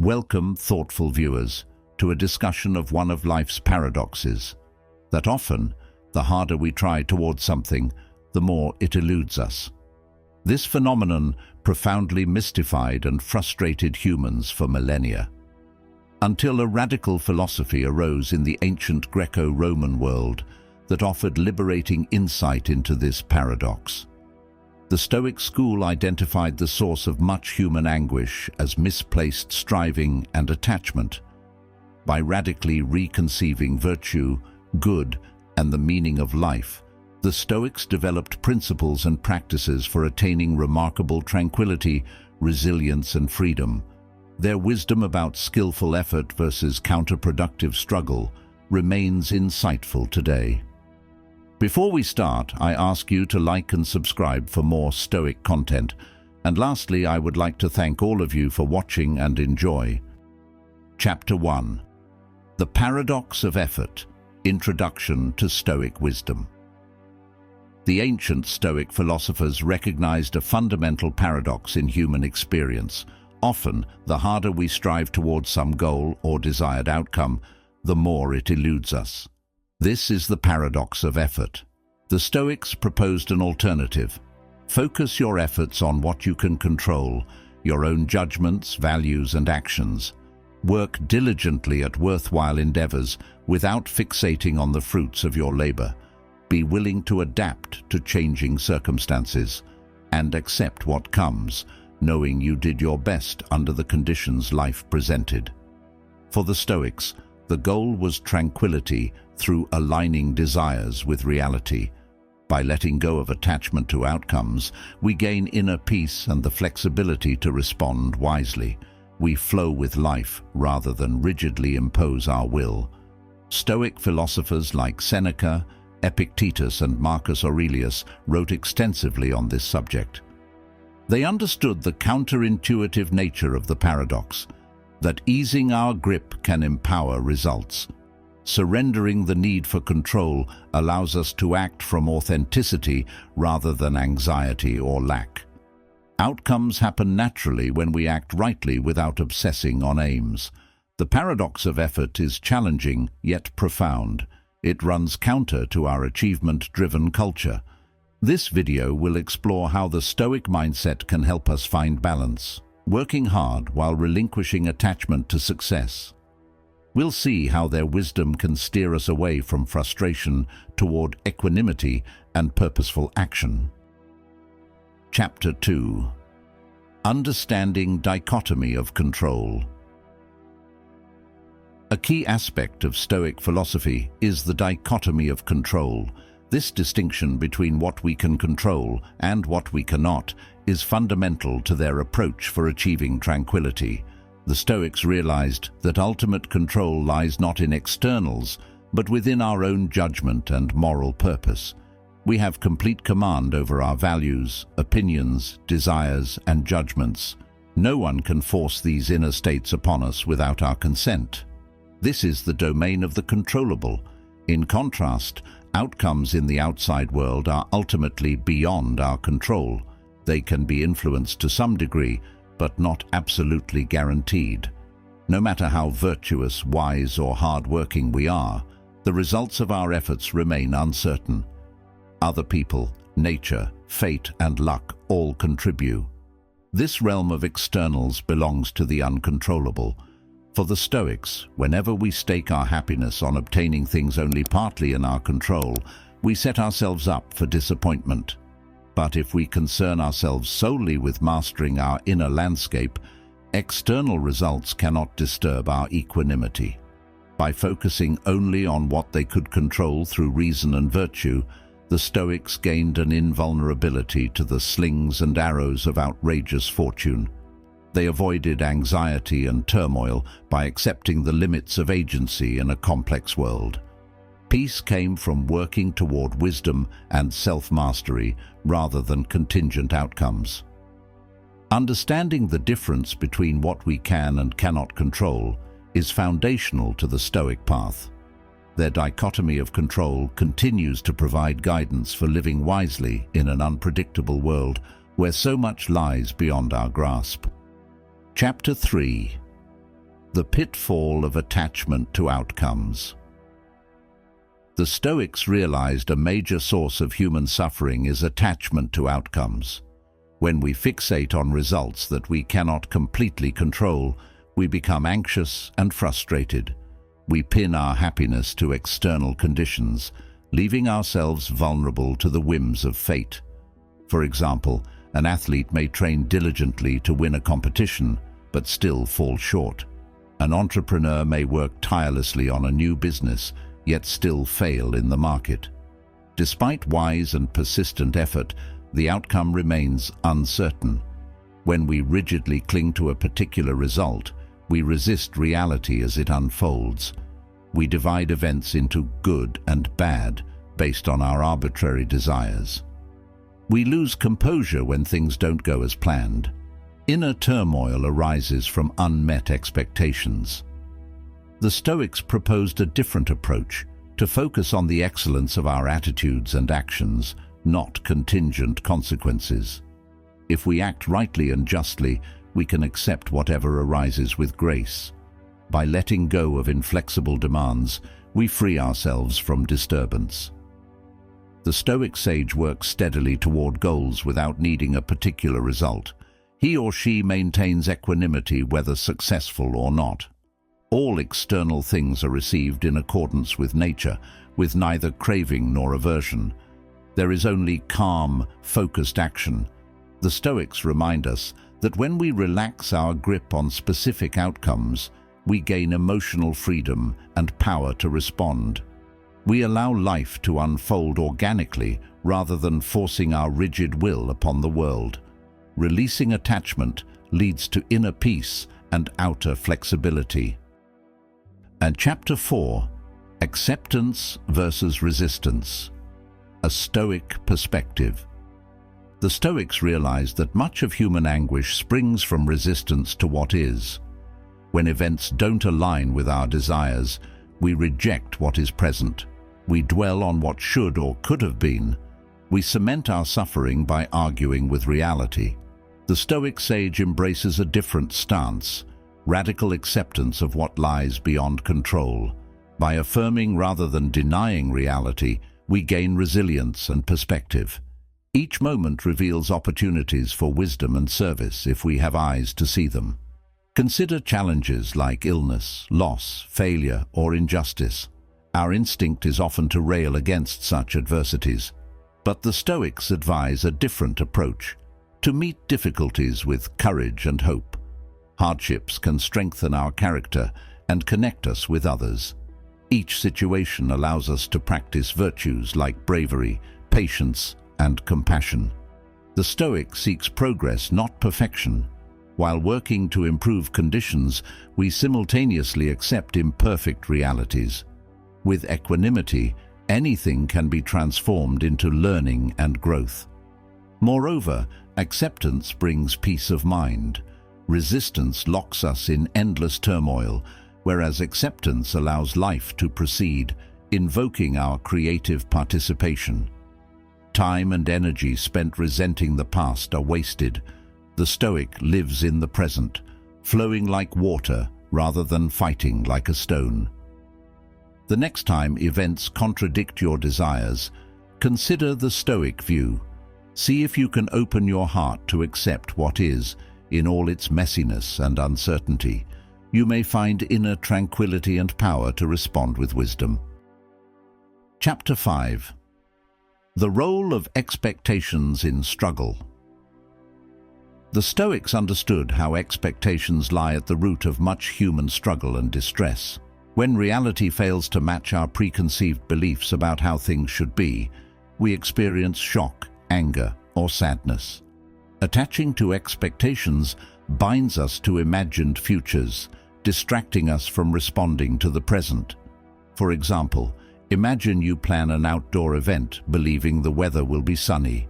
Welcome, thoughtful viewers, to a discussion of one of life's paradoxes, that often, the harder we try towards something, the more it eludes us. This phenomenon profoundly mystified and frustrated humans for millennia, until a radical philosophy arose in the ancient Greco-Roman world that offered liberating insight into this paradox. The Stoic school identified the source of much human anguish as misplaced striving and attachment. By radically reconceiving virtue, good, and the meaning of life, the Stoics developed principles and practices for attaining remarkable tranquility, resilience, and freedom. Their wisdom about skillful effort versus counterproductive struggle remains insightful today. Before we start, I ask you to like and subscribe for more Stoic content. And lastly, I would like to thank all of you for watching and enjoy. Chapter 1. The Paradox of Effort. Introduction to Stoic Wisdom. The ancient Stoic philosophers recognized a fundamental paradox in human experience. Often, the harder we strive towards some goal or desired outcome, the more it eludes us. This is the paradox of effort. The Stoics proposed an alternative. Focus your efforts on what you can control, your own judgments, values, and actions. Work diligently at worthwhile endeavors without fixating on the fruits of your labor. Be willing to adapt to changing circumstances and accept what comes, knowing you did your best under the conditions life presented. For the Stoics, the goal was tranquility through aligning desires with reality. By letting go of attachment to outcomes, we gain inner peace and the flexibility to respond wisely. We flow with life rather than rigidly impose our will. Stoic philosophers like Seneca, Epictetus, and Marcus Aurelius wrote extensively on this subject. They understood the counterintuitive nature of the paradox, that easing our grip can empower results. Surrendering the need for control allows us to act from authenticity rather than anxiety or lack. Outcomes happen naturally when we act rightly without obsessing on aims. The paradox of effort is challenging yet profound. It runs counter to our achievement-driven culture. This video will explore how the Stoic mindset can help us find balance, working hard while relinquishing attachment to success. We'll see how their wisdom can steer us away from frustration toward equanimity and purposeful action. Chapter 2. Understanding dichotomy of control. A key aspect of Stoic philosophy is the dichotomy of control. This distinction between what we can control and what we cannot is fundamental to their approach for achieving tranquility. The Stoics realized that ultimate control lies not in externals, but within our own judgment and moral purpose. We have complete command over our values, opinions, desires, and judgments. No one can force these inner states upon us without our consent. This is the domain of the controllable. In contrast, outcomes in the outside world are ultimately beyond our control. They can be influenced to some degree, but not absolutely guaranteed. No matter how virtuous, wise, or hard-working we are, the results of our efforts remain uncertain. Other people, nature, fate, and luck all contribute. This realm of externals belongs to the uncontrollable. For the Stoics, whenever we stake our happiness on obtaining things only partly in our control, we set ourselves up for disappointment. But if we concern ourselves solely with mastering our inner landscape, external results cannot disturb our equanimity. By focusing only on what they could control through reason and virtue, the Stoics gained an invulnerability to the slings and arrows of outrageous fortune. They avoided anxiety and turmoil by accepting the limits of agency in a complex world. Peace came from working toward wisdom and self-mastery rather than contingent outcomes. Understanding the difference between what we can and cannot control is foundational to the Stoic path. Their dichotomy of control continues to provide guidance for living wisely in an unpredictable world where so much lies beyond our grasp. Chapter 3. The pitfall of attachment to outcomes. The Stoics realized a major source of human suffering is attachment to outcomes. When we fixate on results that we cannot completely control, we become anxious and frustrated. We pin our happiness to external conditions, leaving ourselves vulnerable to the whims of fate. For example, an athlete may train diligently to win a competition, but still fall short. An entrepreneur may work tirelessly on a new business, yet still fail in the market. Despite wise and persistent effort, the outcome remains uncertain. When we rigidly cling to a particular result, we resist reality as it unfolds. We divide events into good and bad based on our arbitrary desires. We lose composure when things don't go as planned. Inner turmoil arises from unmet expectations. The Stoics proposed a different approach, to focus on the excellence of our attitudes and actions, not contingent consequences. If we act rightly and justly, we can accept whatever arises with grace. By letting go of inflexible demands, we free ourselves from disturbance. The Stoic sage works steadily toward goals without needing a particular result. He or she maintains equanimity whether successful or not. All external things are received in accordance with nature, with neither craving nor aversion. There is only calm, focused action. The Stoics remind us that when we relax our grip on specific outcomes, we gain emotional freedom and power to respond. We allow life to unfold organically rather than forcing our rigid will upon the world. Releasing attachment leads to inner peace and outer flexibility. And Chapter 4, Acceptance versus Resistance. A Stoic Perspective. The Stoics realized that much of human anguish springs from resistance to what is. When events don't align with our desires, we reject what is present. We dwell on what should or could have been. We cement our suffering by arguing with reality. The Stoic sage embraces a different stance, radical acceptance of what lies beyond control. By affirming rather than denying reality, we gain resilience and perspective. Each moment reveals opportunities for wisdom and service if we have eyes to see them. Consider challenges like illness, loss, failure, or injustice. Our instinct is often to rail against such adversities, but the Stoics advise a different approach, to meet difficulties with courage and hope. Hardships can strengthen our character and connect us with others. Each situation allows us to practice virtues like bravery, patience, and compassion. The Stoic seeks progress, not perfection. While working to improve conditions, we simultaneously accept imperfect realities. With equanimity, anything can be transformed into learning and growth. Moreover, acceptance brings peace of mind. Resistance locks us in endless turmoil, whereas acceptance allows life to proceed, invoking our creative participation. Time and energy spent resenting the past are wasted. The Stoic lives in the present, flowing like water rather than fighting like a stone. The next time events contradict your desires, consider the Stoic view. See if you can open your heart to accept what is, in all its messiness and uncertainty. You may find inner tranquility and power to respond with wisdom. Chapter 5. The Role of Expectations in Struggle. The Stoics understood how expectations lie at the root of much human struggle and distress. When reality fails to match our preconceived beliefs about how things should be, we experience shock, anger, or sadness. Attaching to expectations binds us to imagined futures, distracting us from responding to the present. For example, imagine you plan an outdoor event believing the weather will be sunny,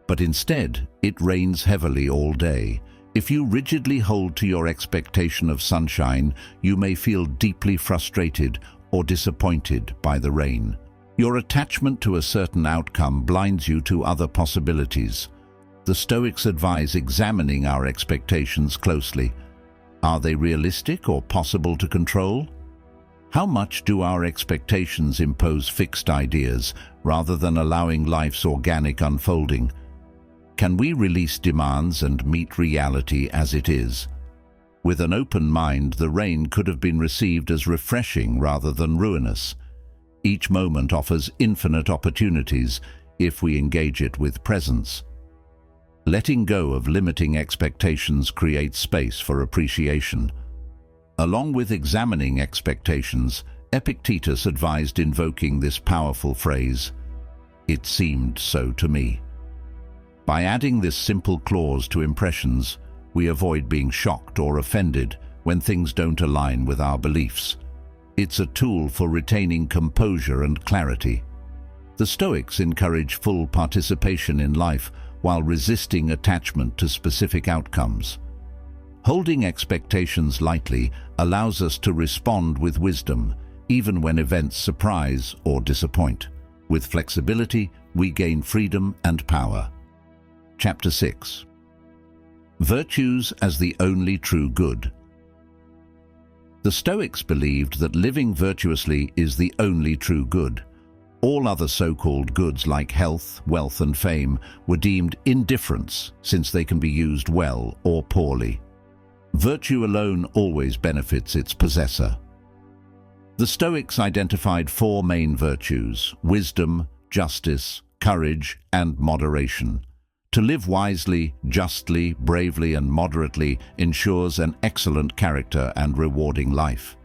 but instead it rains heavily all day. If you rigidly hold to your expectation of sunshine, you may feel deeply frustrated or disappointed by the rain. Your attachment to a certain outcome blinds you to other possibilities. The Stoics advise examining our expectations closely. Are they realistic or possible to control? How much do our expectations impose fixed ideas rather than allowing life's organic unfolding? Can we release demands and meet reality as it is? With an open mind, the rain could have been received as refreshing rather than ruinous. Each moment offers infinite opportunities if we engage it with presence. Letting go of limiting expectations creates space for appreciation. Along with examining expectations, Epictetus advised invoking this powerful phrase, "It seemed so to me." By adding this simple clause to impressions, we avoid being shocked or offended when things don't align with our beliefs. It's a tool for retaining composure and clarity. The Stoics encourage full participation in life while resisting attachment to specific outcomes. Holding expectations lightly allows us to respond with wisdom, even when events surprise or disappoint. With flexibility, we gain freedom and power. Chapter 6. Virtues as the only true good. The Stoics believed that living virtuously is the only true good. All other so-called goods like health, wealth and fame were deemed indifferents since they can be used well or poorly. Virtue alone always benefits its possessor. The Stoics identified four main virtues: wisdom, justice, courage and moderation. To live wisely, justly, bravely and moderately ensures an excellent character and rewarding life.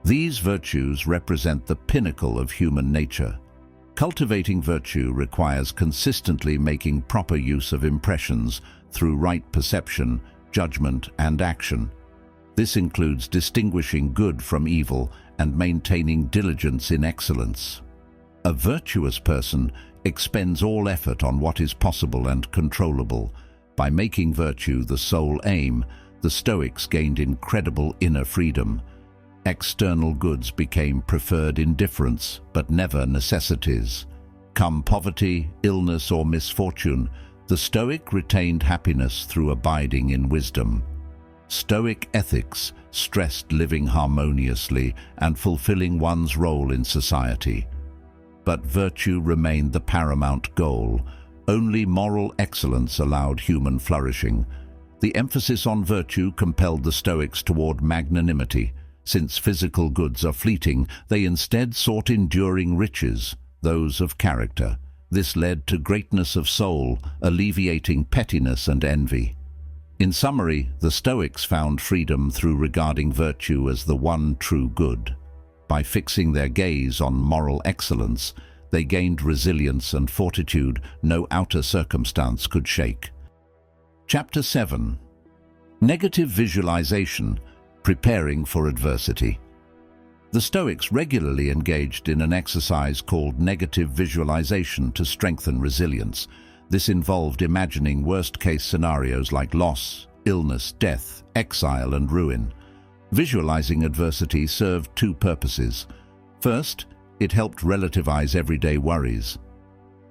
These virtues represent the pinnacle of human nature. Cultivating virtue requires consistently making proper use of impressions through right perception, judgment and action. This includes distinguishing good from evil and maintaining diligence in excellence. A virtuous person expends all effort on what is possible and controllable. By making virtue the sole aim, the Stoics gained incredible inner freedom. External goods became preferred indifference, but never necessities. Come poverty, illness or misfortune, the Stoic retained happiness through abiding in wisdom. Stoic ethics stressed living harmoniously and fulfilling one's role in society. But virtue remained the paramount goal. Only moral excellence allowed human flourishing. The emphasis on virtue compelled the Stoics toward magnanimity. Since physical goods are fleeting, they instead sought enduring riches, those of character. This led to greatness of soul, alleviating pettiness and envy. In summary, the Stoics found freedom through regarding virtue as the one true good. By fixing their gaze on moral excellence, they gained resilience and fortitude no outer circumstance could shake. Chapter 7. Negative visualization, preparing for adversity. The Stoics regularly engaged in an exercise called negative visualization to strengthen resilience. This involved imagining worst-case scenarios like loss, illness, death, exile, and ruin. Visualizing adversity served two purposes. First, it helped relativize everyday worries.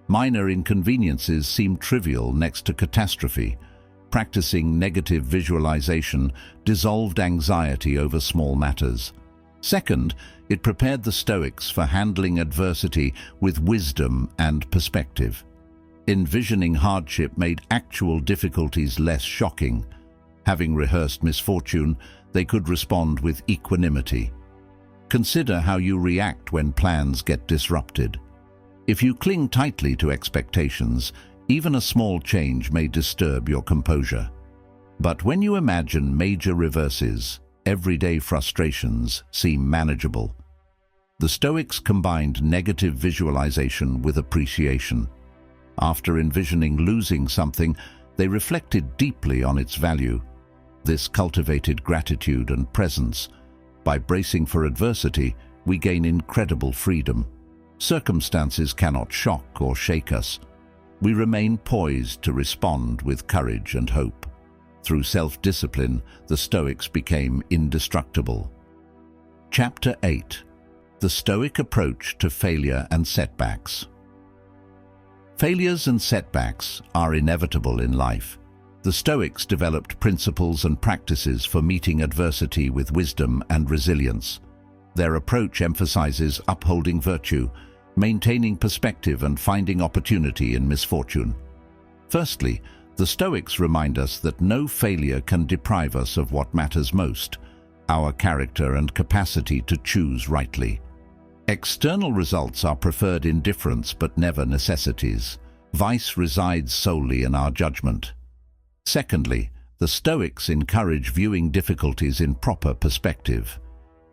Minor inconveniences seemed trivial next to catastrophe. Practicing negative visualization dissolved anxiety over small matters. Second, it prepared the Stoics for handling adversity with wisdom and perspective. Envisioning hardship made actual difficulties less shocking. Having rehearsed misfortune, they could respond with equanimity. Consider how you react when plans get disrupted. If you cling tightly to expectations, even a small change may disturb your composure. But when you imagine major reverses, everyday frustrations seem manageable. The Stoics combined negative visualization with appreciation. After envisioning losing something, they reflected deeply on its value. This cultivated gratitude and presence. By bracing for adversity, we gain incredible freedom. Circumstances cannot shock or shake us. We remain poised to respond with courage and hope. Through self-discipline, the Stoics became indestructible. Chapter 8. The Stoic Approach to Failure and Setbacks. Failures and setbacks are inevitable in life. The Stoics developed principles and practices for meeting adversity with wisdom and resilience. Their approach emphasizes upholding virtue, maintaining perspective, and finding opportunity in misfortune. Firstly, the Stoics remind us that no failure can deprive us of what matters most, our character and capacity to choose rightly. External results are preferred indifference but never necessities. Vice resides solely in our judgment. Secondly, the Stoics encourage viewing difficulties in proper perspective.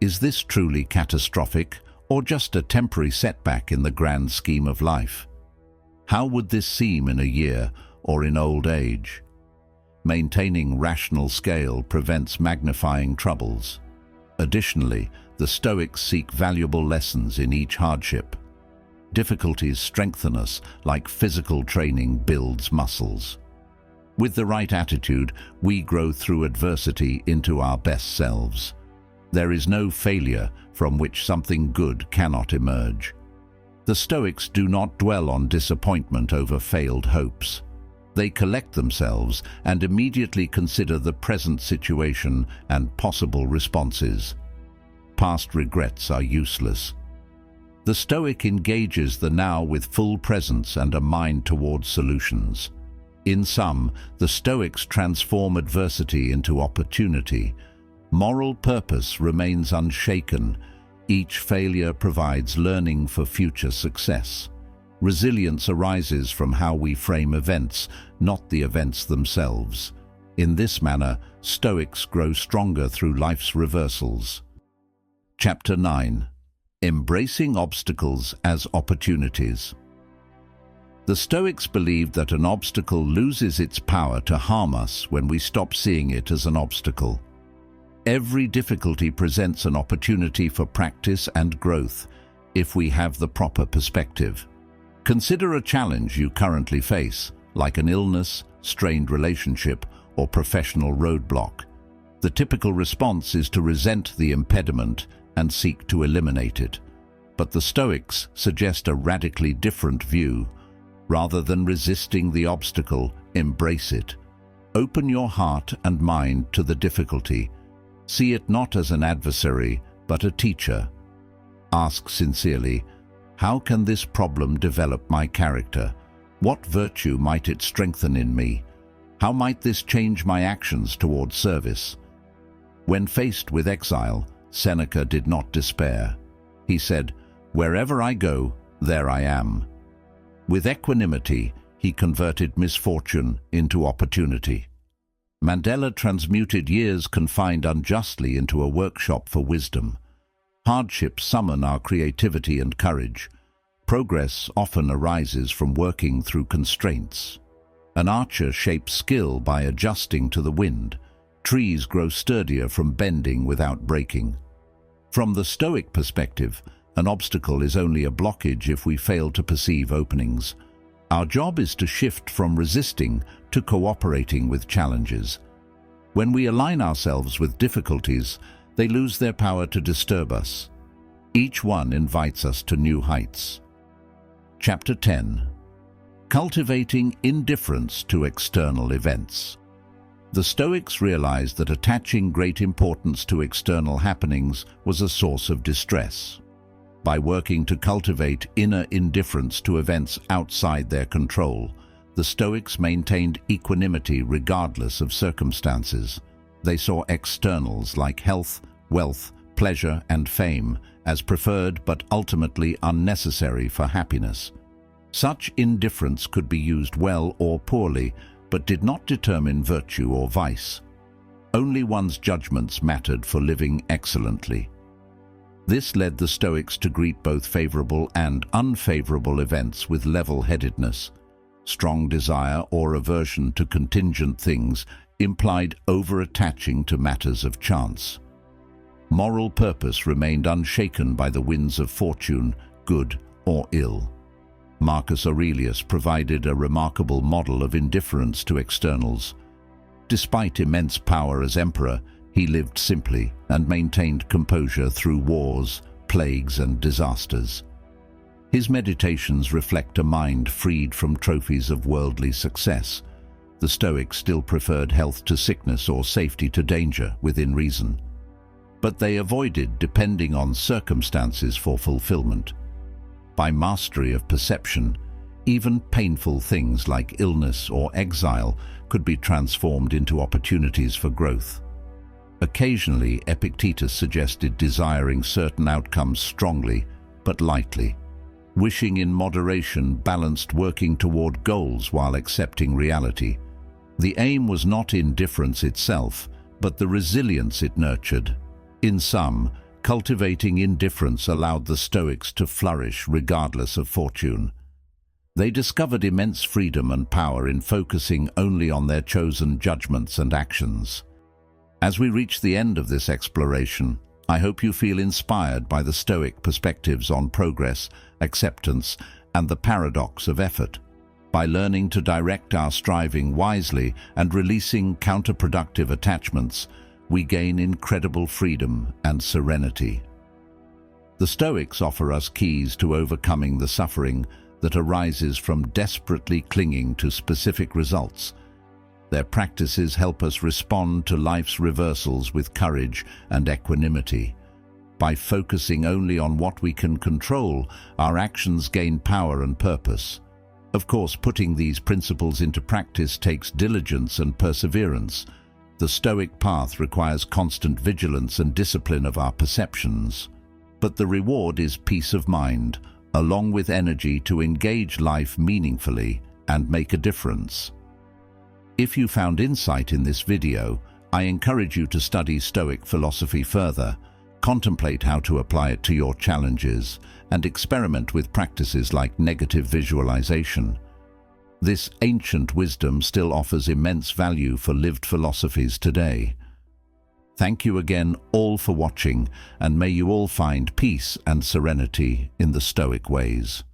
Is this truly catastrophic, or just a temporary setback in the grand scheme of life? How would this seem in a year or in old age? Maintaining rational scale prevents magnifying troubles. Additionally, the Stoics seek valuable lessons in each hardship. Difficulties strengthen us like physical training builds muscles. With the right attitude, we grow through adversity into our best selves. There is no failure from which something good cannot emerge. The Stoics do not dwell on disappointment over failed hopes. They collect themselves and immediately consider the present situation and possible responses. Past regrets are useless. The Stoic engages the now with full presence and a mind towards solutions. In sum, the Stoics transform adversity into opportunity. Moral purpose remains unshaken. Each failure provides learning for future success. Resilience arises from how we frame events, not the events themselves. In this manner, Stoics grow stronger through life's reversals. Chapter 9. Embracing obstacles as opportunities. The Stoics believed that an obstacle loses its power to harm us when we stop seeing it as an obstacle. Every difficulty presents an opportunity for practice and growth if we have the proper perspective. Consider a challenge you currently face, like an illness, strained relationship, or professional roadblock. The typical response is to resent the impediment and seek to eliminate it. But the Stoics suggest a radically different view. Rather than resisting the obstacle, embrace it. Open your heart and mind to the difficulty. See it not as an adversary, but a teacher. Ask sincerely, how can this problem develop my character? What virtue might it strengthen in me? How might this change my actions toward service? When faced with exile, Seneca did not despair. He said, "Wherever I go, there I am." With equanimity, he converted misfortune into opportunity. Mandela transmuted years confined unjustly into a workshop for wisdom. Hardships summon our creativity and courage. Progress often arises from working through constraints. An archer shapes skill by adjusting to the wind. Trees grow sturdier from bending without breaking. From the Stoic perspective, an obstacle is only a blockage if we fail to perceive openings. Our job is to shift from resisting to cooperating with challenges. When we align ourselves with difficulties, they lose their power to disturb us. Each one invites us to new heights. Chapter 10. Cultivating indifference to external events. The Stoics realized that attaching great importance to external happenings was a source of distress. By working to cultivate inner indifference to events outside their control, the Stoics maintained equanimity regardless of circumstances. They saw externals like health, wealth, pleasure, and fame as preferred but ultimately unnecessary for happiness. Such indifference could be used well or poorly, but did not determine virtue or vice. Only one's judgments mattered for living excellently. This led the Stoics to greet both favorable and unfavorable events with level-headedness. Strong desire or aversion to contingent things implied over-attaching to matters of chance. Moral purpose remained unshaken by the winds of fortune, good or ill. Marcus Aurelius provided a remarkable model of indifference to externals. Despite immense power as emperor, he lived simply and maintained composure through wars, plagues, and disasters. His meditations reflect a mind freed from trophies of worldly success. The Stoics still preferred health to sickness or safety to danger within reason. But they avoided depending on circumstances for fulfillment. By mastery of perception, even painful things like illness or exile could be transformed into opportunities for growth. Occasionally, Epictetus suggested desiring certain outcomes strongly but lightly. Wishing in moderation balanced working toward goals while accepting reality. The aim was not indifference itself, but the resilience it nurtured. In sum, cultivating indifference allowed the Stoics to flourish regardless of fortune. They discovered immense freedom and power in focusing only on their chosen judgments and actions. As we reach the end of this exploration, I hope you feel inspired by the Stoic perspectives on progress, acceptance, and the paradox of effort. By learning to direct our striving wisely and releasing counterproductive attachments, we gain incredible freedom and serenity. The Stoics offer us keys to overcoming the suffering that arises from desperately clinging to specific results. Their practices help us respond to life's reversals with courage and equanimity. By focusing only on what we can control, our actions gain power and purpose. Of course, putting these principles into practice takes diligence and perseverance. The Stoic path requires constant vigilance and discipline of our perceptions. But the reward is peace of mind, along with energy to engage life meaningfully and make a difference. If you found insight in this video, I encourage you to study Stoic philosophy further, contemplate how to apply it to your challenges, and experiment with practices like negative visualization. This ancient wisdom still offers immense value for lived philosophies today. Thank you again all for watching, and may you all find peace and serenity in the Stoic ways.